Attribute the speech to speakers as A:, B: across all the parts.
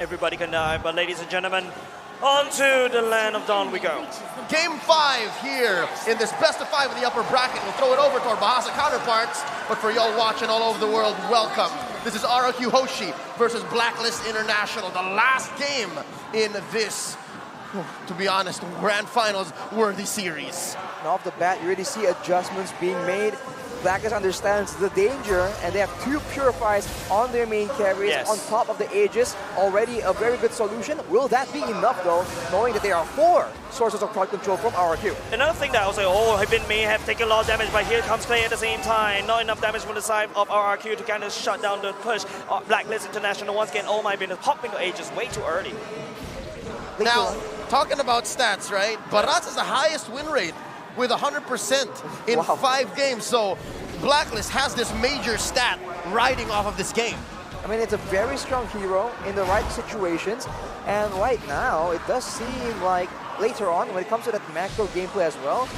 A: Everybody can die, but ladies and gentlemen, on to the land of dawn we go.
B: Game 5 here in this best of 5 in the upper bracket. We'll throw it over to our Bahasa counterparts, but for y'all watching all over the world, welcome. This is RRQ Hoshi versus Blacklist International, the last game in this, to be honest, grand finals worthy series.
C: And off the bat, you already see adjustments being made. Blacklist understands the danger, and they have 2 Purifies on their main carries on top of the Aegis. Already a very good solution. Will that be enough though, knowing that there are 4 sources of crowd control from RRQ?
A: Another thing that I was like, Hibin may have taken a lot of damage, but here comes Clay at the same time. Not enough damage from the side of RRQ to kind of shut down the push. Blacklist International once again, oh my goodness, popping the Aegis way too early.
B: Now, talking about stats, right? Barat is the highest win rate with 100% in 5 games. So Blacklist has this major stat riding off of this game.
C: I mean, it's a very strong hero in the right situations. And right now, it does seem like later on, when it comes to that macro gameplay as well,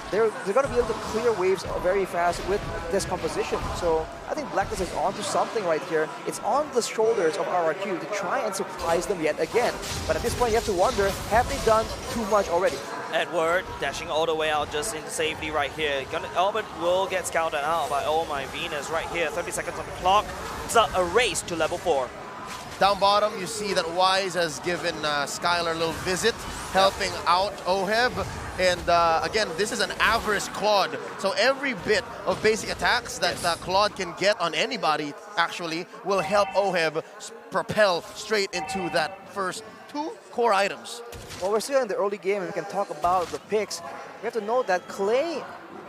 C: they're going to be able to clear waves very fast with this composition. So I think Blacklist is onto something right here. It's on the shoulders of RRQ to try and surprise them yet again. But at this point, you have to wonder, have they done too much already?
A: Edward dashing all the way out just into safety right here. Albert will get scouted out by oh my Venus right here. 30 seconds on the clock. It's a race to level 4.
B: Down bottom, you see that Wise has given Skylar a little visit, helping out Oheb. And again, this is an Avarice Claude. So every bit of basic attacks that Claude can get on anybody, actually, will help Oheb propel straight into that first 2 core items.
C: Well, we're still in the early game and we can talk about the picks. We have to note that Clay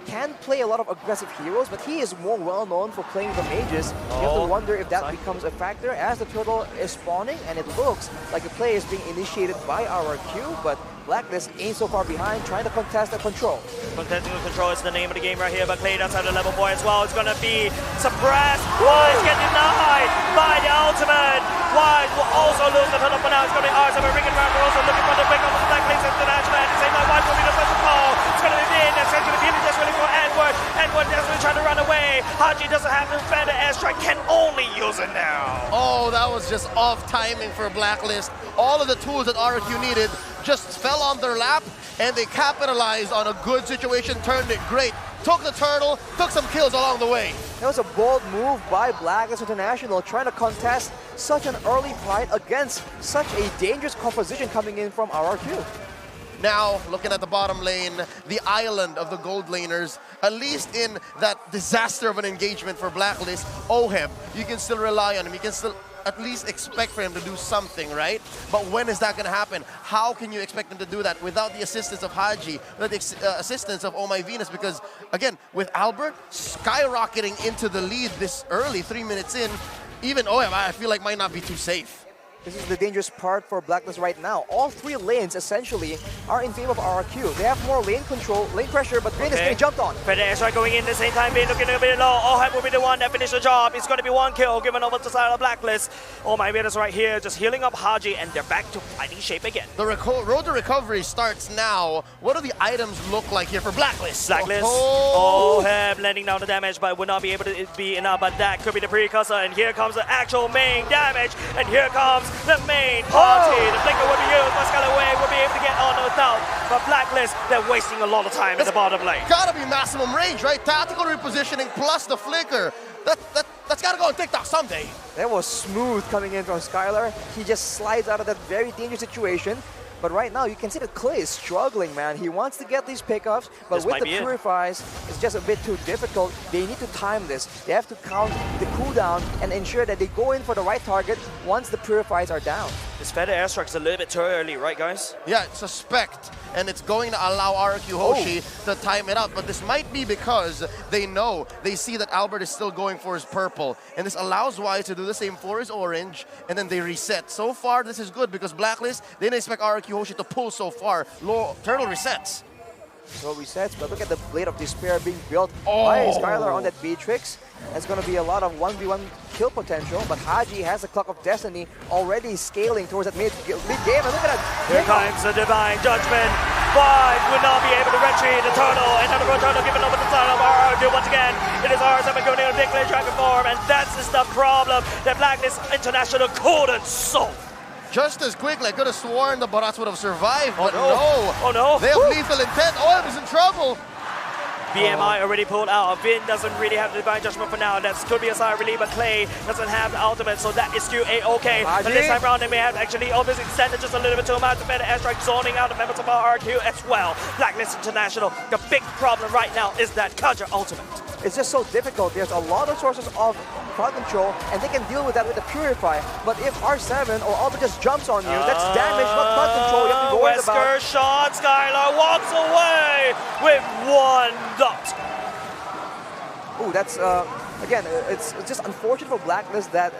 C: can play a lot of aggressive heroes, but he is more well-known for playing the mages. You have to wonder if that becomes a factor as the turtle is spawning, and it looks like the play is being initiated by RRQ, but Blacklist ain't so far behind, trying to contest the control.
A: Contesting the control is the name of the game right here, but Clay does have the level 4 as well. It's going to be suppressed. Wise get denied by the ultimate. Wise will also lose the turtle for now. It's going to be R7 ringing around. We're also looking for the pick up of the Blacklist International. At the same time, Wise will be the first to call. It's going to be Vin. It's going to be just really for Edward. Edward desperately trying to run away. Haji doesn't have to defend the airstrike, can only use it now.
B: Oh, that was just off timing for Blacklist. All of the tools that RRQ needed just fell on their lap, and they capitalized on a good situation, turned it great. Took the turtle, took some kills along the way.
C: That was a bold move by Blacklist International, trying to contest such an early fight against such a dangerous composition coming in from RRQ.
B: Now, looking at the bottom lane, the island of the gold laners, at least in that disaster of an engagement for Blacklist, Oheb, you can still rely on him. You can still at least expect for him to do something, right? But when is that going to happen? How can you expect him to do that without the assistance of Haji, without the assistance of Oh My Venus? Because, again, with Albert skyrocketing into the lead this early, 3 minutes in, even Oheb, I feel like might not be too safe.
C: This is the dangerous part for Blacklist right now. All 3 lanes, essentially, are in favor of RRQ. They have more lane control, lane pressure, but Vin is getting jumped on.
A: FedEx are going in the same time, Vin looking a bit low. Oheb will be the one that finished the job. It's going to be 1 kill given over to the side of Blacklist. Oh my Venus right here, just healing up Haji, and they're back to fighting shape again.
B: The road to recovery starts now. What do the items look like here for Blacklist?
A: Blacklist, Oheb landing down the damage, but would not be able to be enough, but that could be the precursor, and here comes the actual main damage, and here comes the main party. The flicker will be used, but Skyway will be able to get on without. But Blacklist, they're wasting a lot of time in the bottom lane.
B: Gotta be maximum range, right? Tactical repositioning plus the flicker. That's gotta go on TikTok someday.
C: That was smooth coming in from Skylar. He just slides out of that very dangerous situation. But right now, you can see that Clay is struggling, man. He wants to get these pickups, but with the Purifies, it's just a bit too difficult. They need to time this. They have to count the cooldown and ensure that they go in for the right target once the Purifies are down.
A: This feather airstrike's a little bit too early, right, guys?
B: Yeah, it's suspect, and it's going to allow RRQ Hoshi to time it out. But this might be because they see that Albert is still going for his purple, and this allows Wise to do the same for his orange, and then they reset. So far, this is good because Blacklist, they didn't expect RRQ Hoshi to pull so far. Low turtle resets.
C: So resets, but look at the Blade of Despair being built by Skylar on that Beatrix. That's going to be a lot of 1v1 kill potential, but Haji has the Clock of Destiny already scaling towards that mid-game. And look at that.
A: Here comes the Divine Judgment. Wise would not be able to retrieve the turtle. Another turtle given over the side of RRQ once again. It is R7 going in a ridiculous dragon form, and that's just the problem that Blacklist International couldn't solve.
B: just as quickly. I could have sworn the Barats would have survived, but
A: no.
B: no.
A: Oh no.
B: They have lethal intent. OHEB is in trouble.
A: BMI already pulled out. Vin doesn't really have the divine judgment for now. That could be a side relief, but Clay doesn't have the ultimate, so that is still a-okay. But this time around, they may have actually obviously extended just a little bit too much. The better airstrike zoning out the members of RRQ as well. Blacklist International. The big problem right now is that Kaja ultimate.
C: It's just so difficult. There's a lot of sources of crowd control, and they can deal with that with the Purify. But if R7 or Albert just jumps on you, that's damage, not crowd control. You have to be worried about.
A: Wesker shot. Skylar walks away with 1 dot.
C: Ooh, that's again, it's just unfortunate for Blacklist that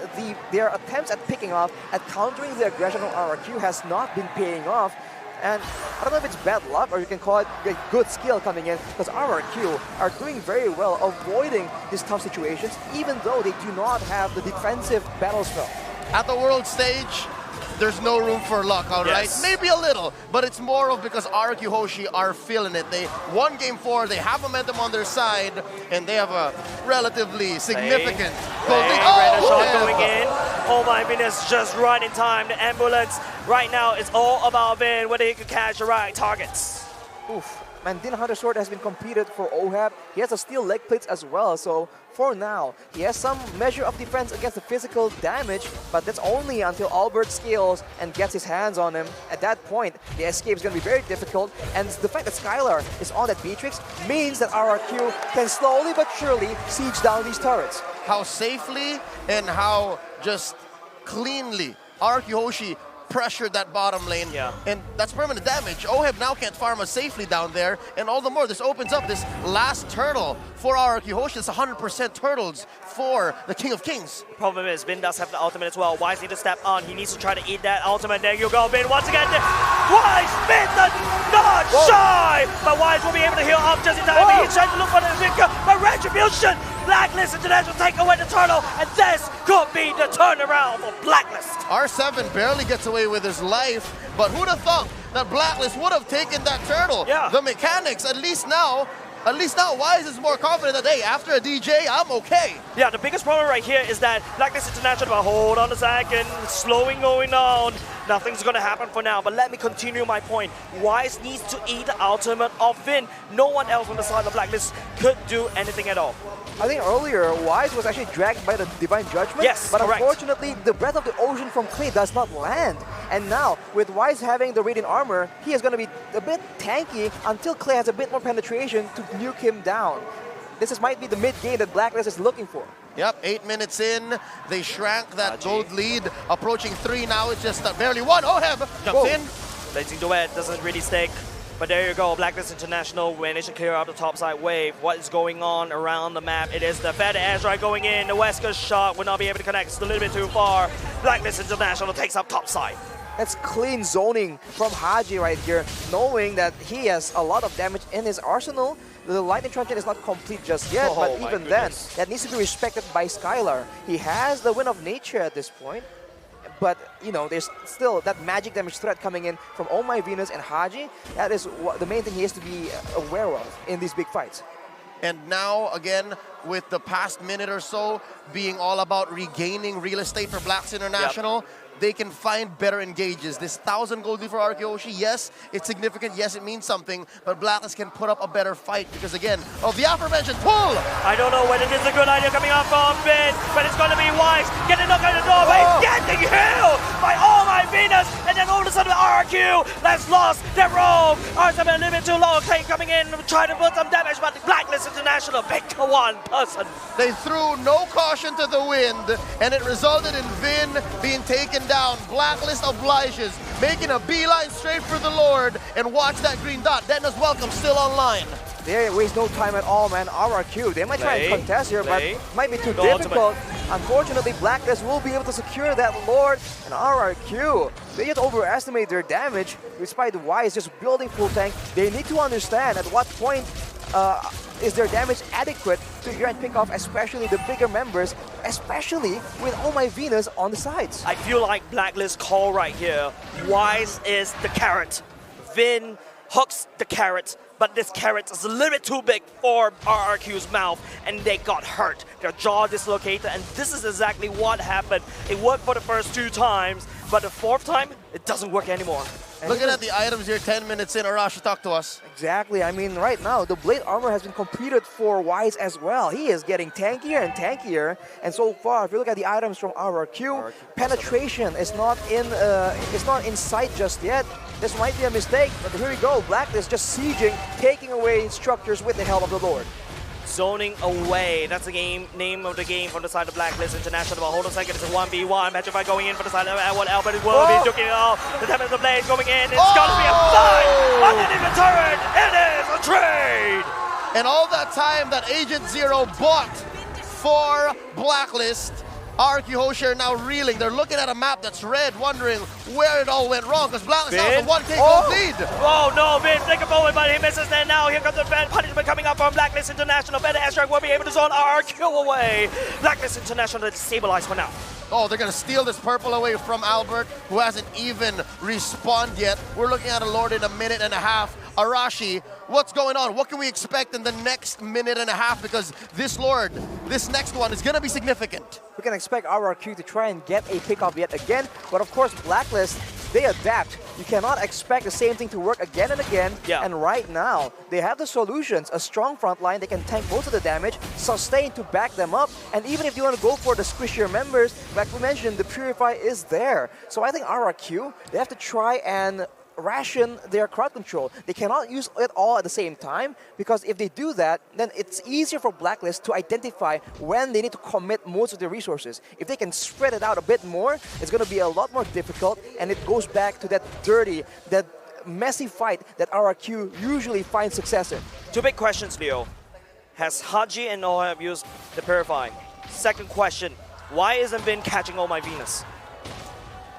C: their attempts at picking off, at countering the aggression of RRQ has not been paying off. And I don't know if it's bad luck or you can call it a good skill coming in, because RRQ are doing very well avoiding these tough situations, even though they do not have the defensive battle spell.
B: At the world stage, there's no room for luck, all right?
A: Yes.
B: Maybe a little, but it's more of because RRQ Hoshi are feeling it. They won game 4, they have momentum on their side, and they have a relatively significant goal lead.
A: Random shot
B: yeah.
A: going in. Oh my goodness, just right in time. The ambulance right now is all about Vin, whether he can catch the right targets.
C: Oof. Man, Din Hunter Sword has been completed for OHEB. He has a steel leg plates as well, so for now, he has some measure of defense against the physical damage, but that's only until Albert scales and gets his hands on him. At that point, the escape is going to be very difficult, and the fact that Skylar is on that Beatrix means that RRQ can slowly but surely siege down these turrets.
B: How safely and how just cleanly RRQ Hoshi pressured that bottom lane, and that's permanent damage. OHEB now can't farm us safely down there, and all the more, this opens up this last turtle for RRQ Hoshi. It's 100% turtles for the King of Kings.
A: Problem is, Vin does have the ultimate as well. Wise need to step on. He needs to try to eat that ultimate. There you go, Vin. Once again, Wise, Vin does not shy! But Wise will be able to heal up just in time. He's trying to look for the Victor, but Retribution! Blacklist International take away the turtle, and this could be the turnaround for Blacklist.
B: R7 barely gets away with his life, but who'd have thought that Blacklist would have taken that turtle?
A: Yeah.
B: The mechanics, at least now, Wise is more confident that, hey, after a DJ, I'm okay.
A: Yeah, the biggest problem right here is that Blacklist International, but hold on a second, slowing going on. Nothing's gonna happen for now, but let me continue my point. Wise needs to eat the ultimate of Vin. No one else on the side of Blacklist could do anything at all.
C: I think earlier, Wise was actually dragged by the Divine Judgment.
A: Yes,
C: but
A: correct.
C: Unfortunately, the Breath of the Ocean from Clay does not land. And now, with Wise having the Radiant Armor, he is going to be a bit tanky until Clay has a bit more penetration to nuke him down. Might be the mid-game that Blacklist is looking for.
B: Yep, 8 minutes in, they shrank that gold lead, approaching 3 now, it's just barely 1. OHEB jumps in.
A: Blazing Duet doesn't really stick. But there you go, Blacklist International managed to clear up the topside wave. What is going on around the map? It is the Fed airstrike going in. The Wesker shot will not be able to connect. It's a little bit too far. Blacklist International takes up topside.
C: That's clean zoning from Haji right here, knowing that he has a lot of damage in his arsenal. The Lightning Truncheon is not complete just yet, but even then, that needs to be respected by Skylar. He has the Wind of Nature at this point. But, you know, there's still that magic damage threat coming in from Oh My Venus and Haji. That is the main thing he has to be aware of in these big fights.
B: And now, again, with the past minute or so being all about regaining real estate for Blacks International, they can find better engages. This 1,000 gold lead for RRQ Hoshi, yes, it's significant, yes, it means something, but Blacklist can put up a better fight because, again, of the aforementioned pull.
A: I don't know whether this is a good idea coming up from Vin, but it's going to be Wise. Get a knock on the door, but he's getting healed by Oh My Venus, and then all of a sudden RRQ, that's lost their roam. R7 a little bit too low, Clay coming in, trying to put some damage, but Blacklist International, pick one person.
B: They threw no caution to the wind, and it resulted in Vin being taken down. Blacklist obliges, making a beeline straight for the Lord, and watch that green dot. Denna's welcome still online.
C: They waste no time at all, man. RRQ, they might try and contest here, but might be too difficult. Unfortunately, Blacklist will be able to secure that Lord, and RRQ, they just overestimate their damage, despite Wise just building full tank. They need to understand at what point is their damage adequate to try and pick off especially the bigger members, especially with Oh My Venus on the sides.
A: I feel like Blacklist call right here. Wise is the carrot. Vin hooks the carrot, but this carrot is a little bit too big for RRQ's mouth, and they got hurt. Their jaw dislocated, and this is exactly what happened. It worked for the first 2 times, But the fourth time, it doesn't work anymore.
B: Looking at the items here, 10 minutes in, Arashi, talk to us.
C: Exactly. I mean, right now, the Blade Armor has been completed for Wise as well. He is getting tankier and tankier. And so far, if you look at the items from RRQ, penetration is not in sight just yet. This might be a mistake, but here we go. Blacklist just sieging, taking away structures with the help of the Lord.
A: Zoning away. That's the name of the game from the side of Blacklist International. But hold on a second, it's a 1v1. Petrify going in for the side of L1. Albert will be duking it off. The damage of the Blade going in. It's gonna be a fight. But then in the turret, it is a trade.
B: And all that time that Agent Zero bought for Blacklist, RRQ Hoshi are now reeling. They're looking at a map that's red, wondering where it all went wrong, because Blacklist has a 1K gold lead.
A: Oh no, Vin, flick a forward, but he misses there now. Here comes the punishment coming up from Blacklist International. Better Airstrike will be able to zone RRQ away. Blacklist International is stabilized for now.
B: Oh, they're going to steal this purple away from Albert, who hasn't even respawned yet. We're looking at a Lord in a minute and a half. Arashi, what's going on? What can we expect in the next minute and a half? Because this Lord, this next one is going to be significant.
C: We can expect RRQ to try and get a pickoff yet again, but of course, Blacklist, they adapt. You cannot expect the same thing to work again and again.
A: Yeah.
C: And right now, they have the solutions. A strong front line, they can tank most of the damage, sustain to back them up, and even if you want to go for the squishier members, like we mentioned, the Purify is there. So I think RRQ, they have to try and ration their crowd control. They cannot use it all at the same time, because if they do that, then it's easier for Blacklist to identify when they need to commit most of their resources. If they can spread it out a bit more, it's going to be a lot more difficult, and it goes back to that dirty, that messy fight that RRQ usually finds success in.
A: Two big questions, Leo. Has Haji and Noah used the Purify? Second question, why isn't Vin catching all my Venus?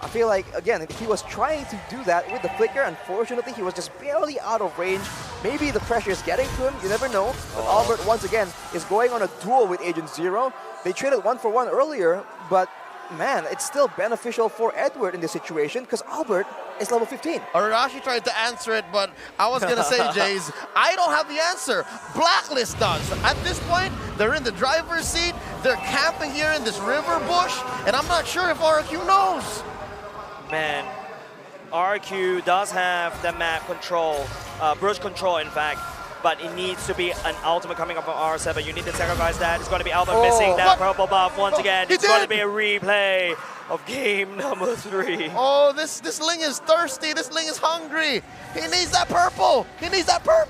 C: I feel like, again, he was trying to do that with the flicker. Unfortunately, he was just barely out of range. Maybe the pressure is getting to him, you never know. But Albert, once again, is going on a duel with Agent Zero. They traded 1-for-1 earlier, but man, it's still beneficial for Edward in this situation because Albert is level 15.
B: Arashi tried to answer it, but I was going to say, Jays, I don't have the answer. Blacklist does. At this point, they're in the driver's seat. They're camping here in this river bush, and I'm not sure if RRQ knows.
A: Man, RRQ does have the map control, brush control in fact, but it needs to be an ultimate coming up from R7. You need to sacrifice that. It's going to be Albert missing that purple buff once again. It's going to be a replay of game number 3.
B: Oh, this Ling is thirsty. This Ling is hungry. He needs that purple. He needs that perp.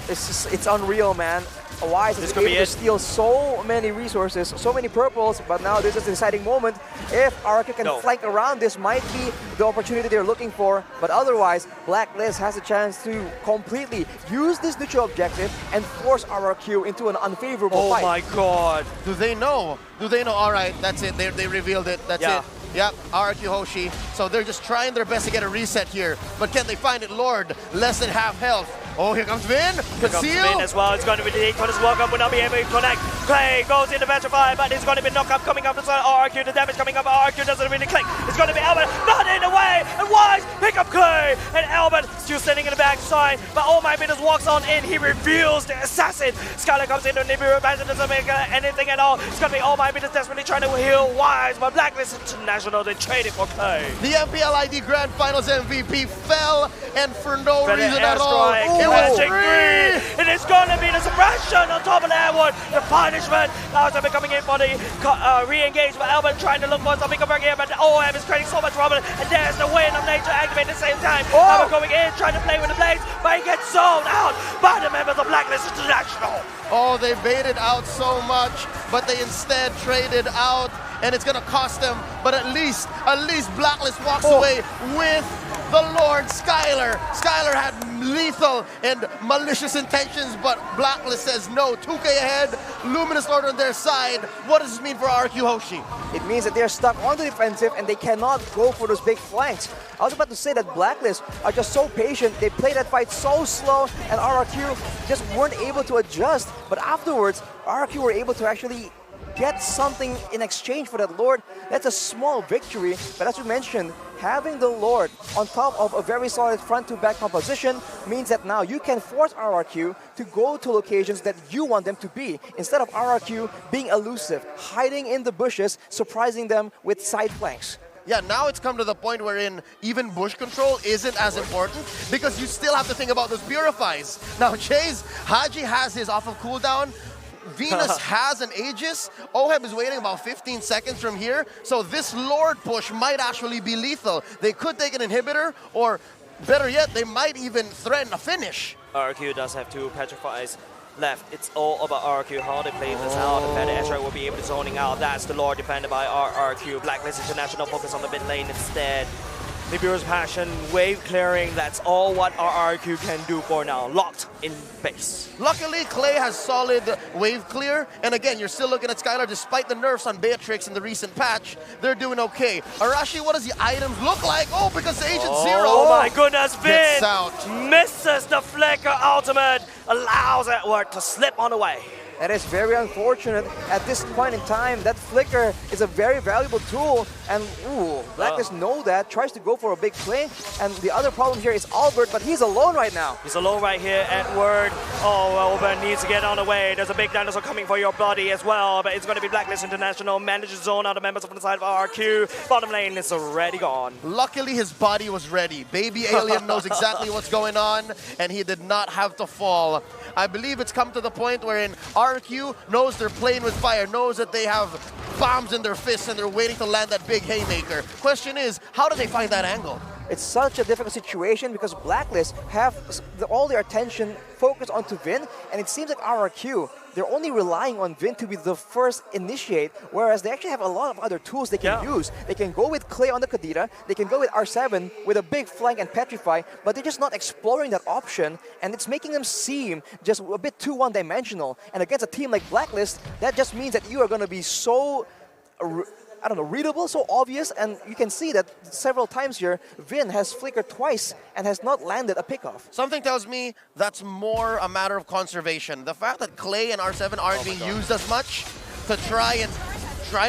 C: It's unreal, man. Wise is able to steal so many resources, so many purples, but now this is the deciding moment. If RRQ can flank around, this might be the opportunity they're looking for, but otherwise, Blacklist has a chance to completely use this neutral objective and force RRQ into an unfavorable fight.
A: Oh my god.
B: Do they know? Do they know? All right, that's it. They revealed it. That's it. Yep, RRQ Hoshi. So they're just trying their best to get a reset here. But can they find it? Lord, less than half health. Oh, here comes Vin.
A: Here comes Vin as well. It's going to be the Econ as well. Will not be able to connect. Clay goes into Petrify, but it's going to be knock up coming up inside RRQ. The damage coming up. RRQ doesn't really click. It's going to be Albert. Not in the way. And Wise pick up Clay. And Albert still standing in the backside. But Oh My Goodness walks on in. He reveals the assassin. Skylar comes in. Nibiru Basin doesn't make anything at all. It's going to be Oh My Goodness desperately trying to heal Wise. But Blacklist International, they traded for Clay.
B: The MPL ID Grand Finals MVP fell, and for no reason at all.
A: It was free. It is going to be the suppression on top of that one. The punishment. Now it's coming in for the re-engage, but Albert trying to look for something over here, but OM is creating so much trouble. And there's the wind of nature activated at the same time. Albert going in, trying to play with the blades, but he gets zoned out by the members of Blacklist International.
B: Oh, they baited out so much, but they instead traded out, and it's going to cost them. But at least Blacklist walks away with the Lord Skylar. Skylar had lethal and malicious intentions, but Blacklist says no. 2K ahead, Luminous Lord on their side. What does this mean for RRQ Hoshi?
C: It means that they're stuck on the defensive and they cannot go for those big flanks. I was about to say that Blacklist are just so patient. They play that fight so slow, and RRQ just weren't able to adjust. But afterwards, RRQ were able to actually get something in exchange for that Lord. That's a small victory, but as we mentioned, having the Lord on top of a very solid front-to-back composition means that now you can force RRQ to go to locations that you want them to be, instead of RRQ being elusive, hiding in the bushes, surprising them with side flanks.
B: Yeah, now it's come to the point wherein even bush control isn't as important because you still have to think about those purifies. Now, Chase, Haji has his off of cooldown. Venus has an Aegis. Oheb is waiting about 15 seconds from here. So this Lord push might actually be lethal. They could take an inhibitor, or better yet, they might even threaten a finish.
A: RRQ does have 2 petrifies left. It's all about RRQ, how they play this out. The Feather Ezra will be able to zoning out. That's the Lord defended by RRQ. Blacklist International focus on the mid lane instead. Nibiru's Passion, wave clearing, that's all what RRQ can do for now. Locked in base.
B: Luckily, Clay has solid wave clear. And again, you're still looking at Skylar, despite the nerfs on Beatrix in the recent patch, they're doing okay. Arashi, what does the items look like? Oh, because the Agent Zero.
A: Oh my goodness, Vin
B: gets out.
A: misses the Flicker ultimate, allows Edward to slip on the way.
C: That is very unfortunate. At this point in time, that flicker is a very valuable tool, and Blacklist know that, tries to go for a big play, and the other problem here is Albert, but he's alone right now.
A: He's alone right here, Edward. Oh, Albert needs to get on the way. There's a big dinosaur coming for your body as well, but it's going to be Blacklist International, manages zone out the members from the side of RQ. Bottom lane is already gone.
B: Luckily, his body was ready. Baby Alien knows exactly what's going on, and he did not have to fall. I believe it's come to the point wherein RQ knows they're playing with fire, knows that they have bombs in their fists and they're waiting to land that big haymaker. Question is, how do they find that angle?
C: It's such a difficult situation because Blacklist have all their attention focused onto Vin, and it seems like RRQ, they're only relying on Vin to be the first initiate, whereas they actually have a lot of other tools they can use. They can go with Clay on the Kadira, they can go with R7 with a big flank and Petrify, but they're just not exploring that option, and it's making them seem just a bit too one-dimensional. And against a team like Blacklist, that just means that you are going to be so I don't know, readable, so obvious, and you can see that several times here, Vin has flickered twice and has not landed a pickoff.
B: Something tells me that's more a matter of conservation. The fact that Clay and R7 aren't being used as much to try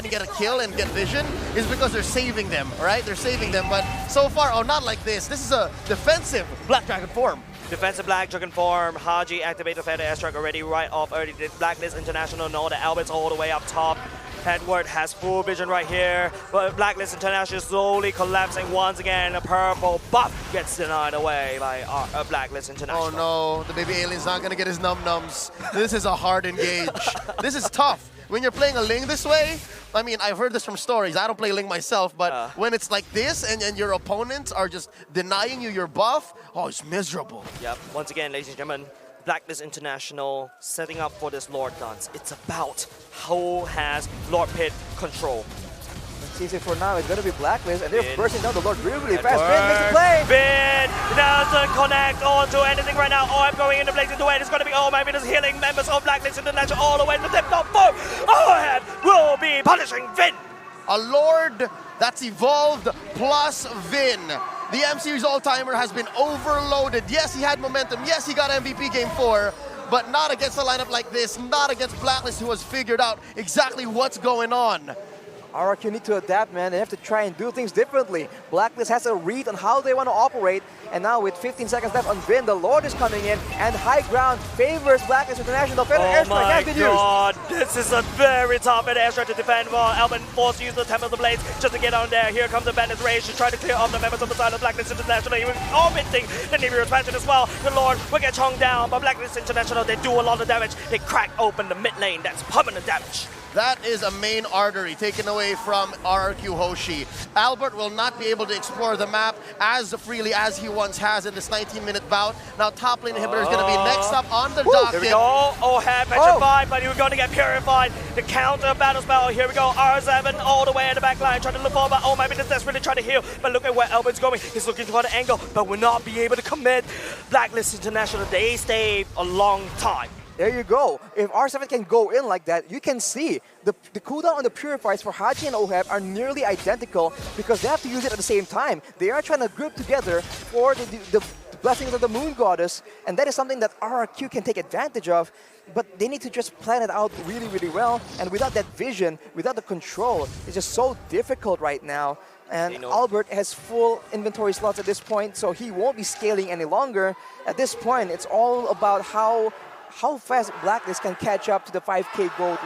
B: to get a kill and get vision is because they're saving them, right? They're saving them, but so far, not like this. This is a defensive Black Dragon form.
A: Defensive Black Dragon form. Haji activated the Feather Airstrike already right off early. Blacklist International know that Albert's all the way up top. Edward has full vision right here, but Blacklist International is slowly collapsing once again. A purple buff gets denied away by Blacklist International.
B: Oh no, the baby alien's not gonna get his num-nums. This is a hard engage. This is tough. When you're playing a Ling this way, I mean, I've heard this from stories. I don't play Ling myself, but when it's like this and your opponents are just denying you your buff, oh, it's miserable.
A: Yep, once again, ladies and gentlemen, Blacklist International setting up for this Lord dance. It's about who has Lord Pit control.
C: It's easy for now. It's going to be Blacklist, and they're bursting down the Lord really fast. Vin makes the play.
A: Vin doesn't connect onto anything right now. I'm going into blazing the way. It's going to be my Venus healing members of Blacklist International all the way to the top 4. Oheb will be punishing Vin.
B: A Lord that's evolved plus Vin. The M-Series All-Timer has been overloaded. Yes, he had momentum. Yes, he got MVP Game 4, but not against a lineup like this, not against Blacklist, who has figured out exactly what's going on.
C: RRQ need to adapt, man. They have to try and do things differently. Blacklist has a read on how they want to operate, and now with 15 seconds left on Vin, the Lord is coming in, and high ground favors Blacklist International. Feather Airstrike has been used.
A: This is a very tough Feather Airstrike to defend while Alvin forced to use the Temple of the Blades just to get on there. Here comes the Bandit's Rage to try to clear off the members of the side of Blacklist International. He was omitting the Nibiru's Passion as well. The Lord will get chonged down, but Blacklist International, they do a lot of damage. They crack open the mid lane. That's permanent damage.
B: That is a main artery taken away from RRQ Hoshi. Albert will not be able to explore the map as freely as he once has in this 19-minute bout. Now top lane inhibitor is going to be next up on the docket.
A: Here we go. Oheb petrified, but you're going to get purified. The counter battle spell. Here we go. R7 all the way at the back line, trying to look over. Oh my goodness, desperately trying to heal. But look at where Albert's going. He's looking for the angle, but will not be able to commit. Blacklist International, they stay a long time.
C: There you go. If R7 can go in like that, you can see the cooldown on the Purifiers for Haji and Oheb are nearly identical because they have to use it at the same time. They are trying to group together for the blessings of the Moon Goddess, and that is something that RRQ can take advantage of, but they need to just plan it out really, really well, and without that vision, without the control, it's just so difficult right now. And Albert has full inventory slots at this point, so he won't be scaling any longer. At this point, it's all about how fast Blacklist can catch up to the 5K gold,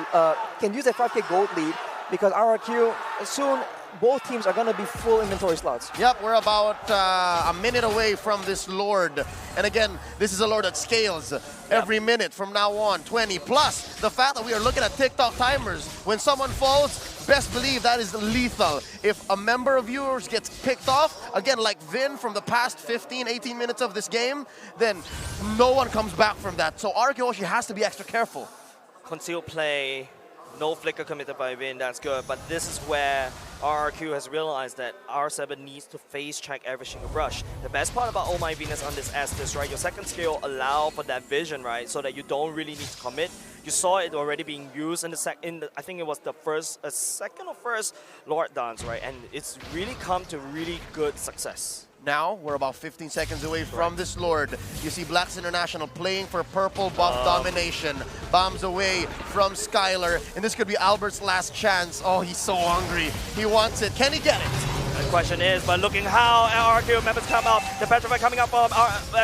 C: can use that 5K gold lead, because RRQ soon both teams are going to be full inventory slots.
B: Yep, we're about a minute away from this Lord. And again, this is a Lord that scales every minute from now on, 20. Plus, the fact that we are looking at TikTok timers. When someone falls, best believe that is lethal. If a member of viewers gets picked off, again, like Vin from the past 15, 18 minutes of this game, then no one comes back from that. So RRQ has to be extra careful.
A: Concealed play, no flicker committed by Vin, that's good. But this is where RRQ has realized that R7 needs to face check every single rush. The best part about Oh My Venus on this Estes, right? Your second skill allow for that vision, right? So that you don't really need to commit. You saw it already being used in the I think it was the second or first Lord Dance, right? And it's really come to really good success.
B: Now, we're about 15 seconds away from this Lord. You see Blacks International playing for purple buff domination. Bombs away from Skylar, and this could be Albert's last chance. Oh, he's so hungry. He wants it. Can he get it?
A: The question is, but looking how RRQ members come out, the Petrify coming up from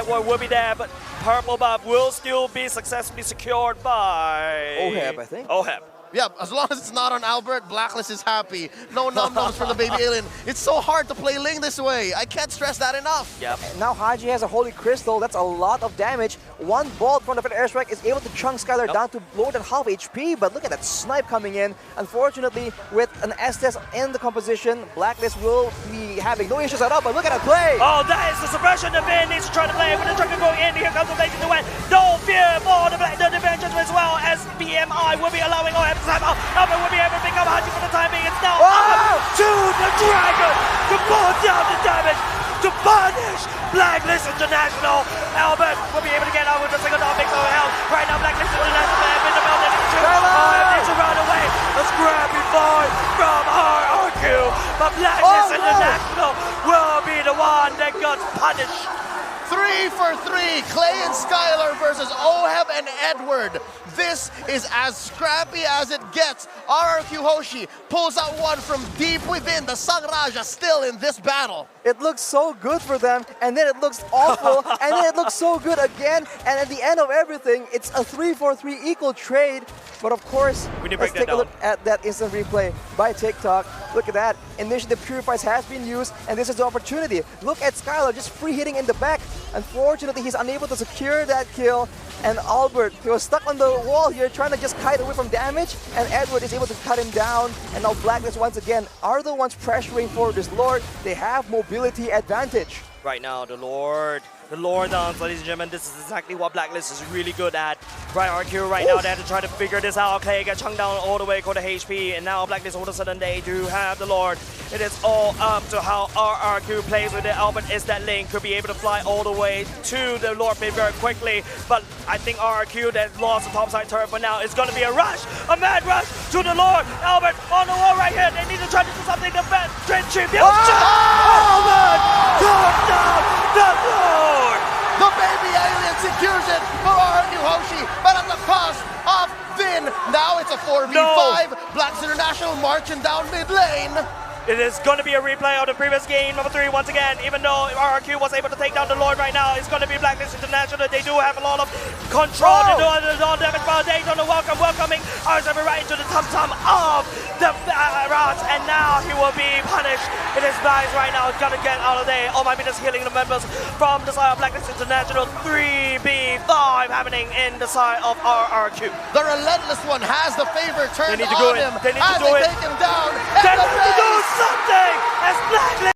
A: will be there, but purple buff will still be successfully secured by
C: Oheb, I think.
A: Oheb.
B: Yeah, as long as it's not on Albert, Blacklist is happy. No num-nums for the baby alien. It's so hard to play Ling this way. I can't stress that enough.
A: Yep.
C: Now Haji has a Holy Crystal. That's a lot of damage. One bolt from the airstrike is able to chunk Skylar down to lower than half HP, but look at that snipe coming in. Unfortunately, with an Estes in the composition, Blacklist will be having no issues at all, but look at that play!
A: Oh, that is the suppression that Vin needs to try to play. With the trucker going in, here comes the Blade to win. No fear for the defense as well, as BMI will be allowing Oheb to time out. Albert will be able to pick up Haji for the time being. It's now to the Dragon to pull down the damage to punish Blacklist International. Albert will be able to get out with a single down, big low health. Right now, Blacklist International in the building. Oheb needs to run away. A scrappy fight from RRQ, but Blacklist International will be the one that got punished.
B: 3 for 3, Clay and Skylar versus Oheb and Edward. This is as scrappy as it gets. RRQ Hoshi pulls out one from deep within. The Sang Raja still in this battle.
C: It looks so good for them, and then it looks awful, and then it looks so good again, and at the end of everything, it's a 3-4-3 equal trade. But of course, let's take a look at that instant replay by TikTok. Look at that. Initiative Purifies has been used, and this is the opportunity. Look at Skylar just free hitting in the back. Unfortunately, he's unable to secure that kill. And Albert, he was stuck on the wall here trying to just kite away from damage, and Edward is able to cut him down. And now Blacklist once again are the ones pressuring for this Lord. They have mobility advantage.
A: Right now, the Lord dance, ladies and gentlemen, this is exactly what Blacklist is really good at. Right, RQ right now, they have to try to figure this out. Clay got chunked down all the way, got the HP, and now Blacklist all of a sudden they do have the Lord. It is all up to how RRQ plays with it. Albert is that link, could be able to fly all the way to the Lord pit very quickly, but I think RRQ that lost the topside turret for now is going to be a rush, a mad rush to the Lord. Albert on the wall right here, they need to try to do something to tribute. Albert took down the Lord.
B: The baby alien secures it for RRQ Hoshi, but at the cost of Vin. Now it's a 4v5. Blacks International marching down mid lane.
A: It is going to be a replay of the previous game, number 3, once again. Even though RRQ was able to take down the Lord right now, it's going to be Blacklist International. They do have a lot of control to do the damage, but they don't know welcoming R7 right into the tum-tum of the Rats, and now he will be punished. It is nice right now. It's got to get out of there. Oh my goodness, healing the members from the side of Blacklist International. 3v5 happening in the side of RRQ.
B: The relentless one has the favor turned on him.
A: They need to do it.
B: Take him down.
A: They need to do something as Blacklist